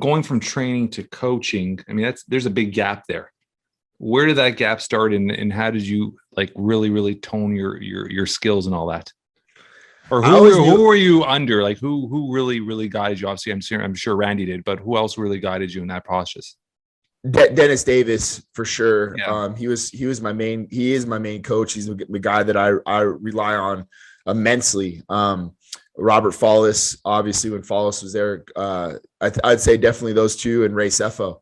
going from training to coaching, I mean, there's a big gap there. Where did that gap start, and how did you like really tone your skills and all that? Or who were you under? Like who really guided you? Obviously, I'm sure Randy did, but who else really guided you in that process? Dennis Davis for sure. Yeah. He is my main coach. He's the guy that I rely on immensely. Robert Follis, obviously when Follis was there, I'd say definitely those two, and Ray Sefo.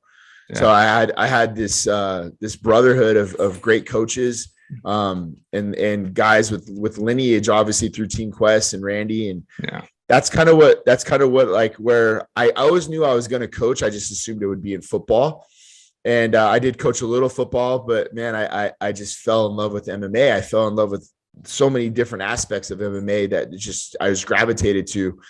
Yeah. So I had this brotherhood of great coaches, and guys with lineage, obviously through Team Quest and Randy. And yeah, that's kind of what like where I always knew I was going to coach. I just assumed it would be in football. And I did coach a little football, but man, I just fell in love with MMA. I fell in love with so many different aspects of MMA that I was gravitated to.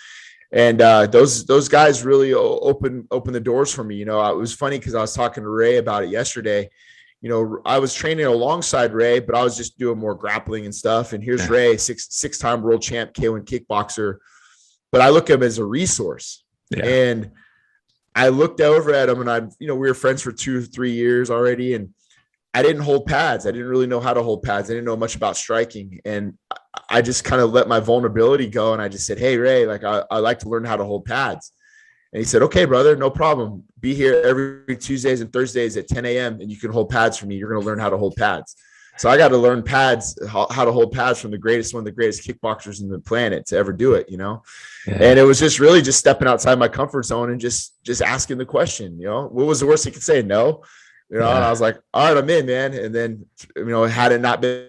And those guys really open the doors for me. You know, it was funny because I was talking to Ray about it yesterday. You know, I was training alongside Ray, but I was just doing more grappling and stuff. And here's Ray, six-time world champ, K1 kickboxer. But I look at him as a resource. Yeah. And I looked over at him, and we were friends for 2 or 3 years already. And I didn't hold pads. I didn't really know how to hold pads. I didn't know much about striking. And I just kind of let my vulnerability go. And I just said, hey, Ray, like I like to learn how to hold pads. And he said, okay, brother, no problem. Be here every Tuesdays and Thursdays at 10 a.m. and you can hold pads for me. You're going to learn how to hold pads. So I got to learn pads, how to hold pads from one of the greatest kickboxers in the planet to ever do it, you know? Yeah. And it was just really just stepping outside my comfort zone and just asking the question, you know, what was the worst he could say? No, you know? Yeah. And I was like, all right, I'm in, man. And then, you know, had it not been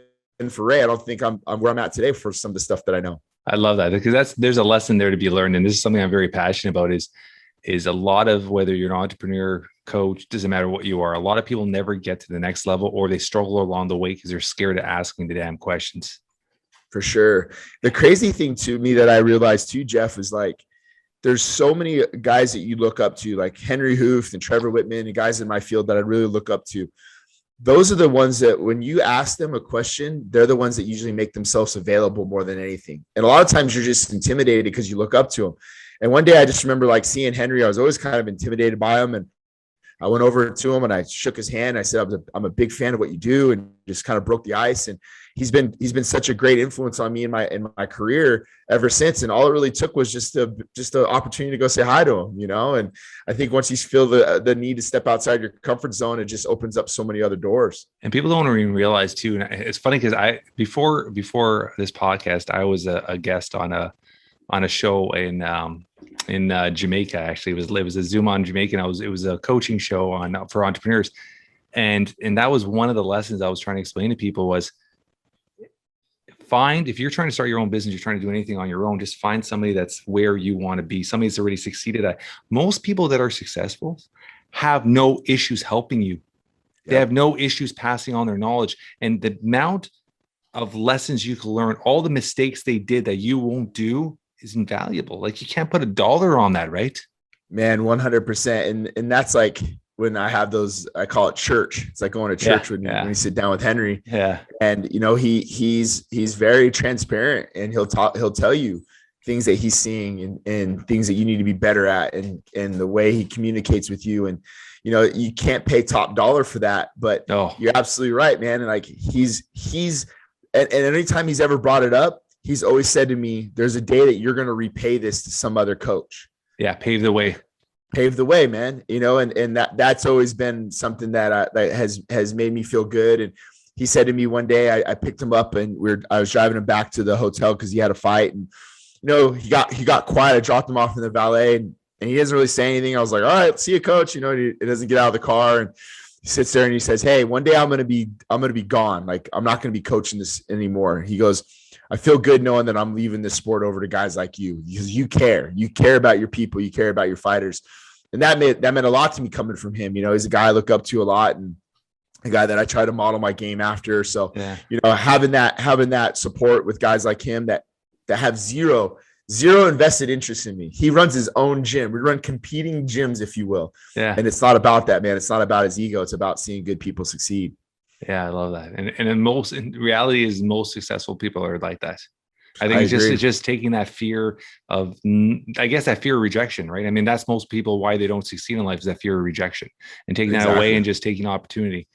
for Ray, I don't think I'm where I'm at today for some of the stuff that I know. I love that, because there's a lesson there to be learned. And this is something I'm very passionate about is a lot of, whether you're an entrepreneur, coach, doesn't matter what you are, a lot of people never get to the next level, or they struggle along the way because they're scared of asking the damn questions. For sure. The crazy thing to me that I realized too, Jeff, is like, there's so many guys that you look up to, like Henry Hooft and Trevor Whitman, and guys in my field that I really look up to. Those are the ones that when you ask them a question, they're the ones that usually make themselves available more than anything. And a lot of times you're just intimidated because you look up to them. And one day I just remember like seeing Henry, I was always kind of intimidated by him. And I went over to him and I shook his hand. I said, I'm a big fan of what you do, and just kind of broke the ice. And he's been such a great influence on me in my career ever since. And all it really took was just an opportunity to go say hi to him, you know? And I think once you feel the need to step outside your comfort zone, it just opens up so many other doors. And people don't even realize too. And it's funny because before this podcast, I was a guest on a show in Jamaica. Actually, it was a Zoom on Jamaica, and it was a coaching show for entrepreneurs, and that was one of the lessons I was trying to explain to people was, if you're trying to start your own business, you're trying to do anything on your own, just find somebody that's where you want to be, somebody that's already succeeded at. Most people that are successful have no issues helping you. They have no issues passing on their knowledge, and the amount of lessons you can learn, all the mistakes they did that you won't do, is invaluable. Like, you can't put a dollar on that, right? Man, 100%. And that's like when I have those, I call it church. It's like going to church when you sit down with Henry. Yeah. And you know, he's very transparent, and he'll tell you things that he's seeing and things that you need to be better at, and the way he communicates with you. And you know, you can't pay top dollar for that, but you're absolutely right, man. And like he's and anytime he's ever brought it up, he's always said to me, there's a day that you're going to repay this to some other coach. Yeah. Pave the way, man. You know, and that's always been something that has made me feel good. And he said to me one day, I picked him up and I was driving him back to the hotel because he had a fight, and, you know, he got quiet. I dropped him off in the valet, and he doesn't really say anything. I was like, all right, see you, coach. You know, he doesn't get out of the car, and he sits there and he says, hey, one day I'm going to be gone. Like, I'm not going to be coaching this anymore. He goes, I feel good knowing that I'm leaving this sport over to guys like you, because you care about your people. You care about your fighters. And that meant a lot to me coming from him. You know, he's a guy I look up to a lot, and a guy that I try to model my game after. So, you know, having that support with guys like him that have zero invested interest in me. He runs his own gym. We run competing gyms, if you will. Yeah. And it's not about that, man. It's not about his ego. It's about seeing good people succeed. Yeah, I love that. And in reality is most successful people are like that. I think agree. it's just taking that fear of, I guess, that fear of rejection, right? I mean, that's most people why they don't succeed in life is that fear of rejection, and taking that away Exactly. and just taking opportunity.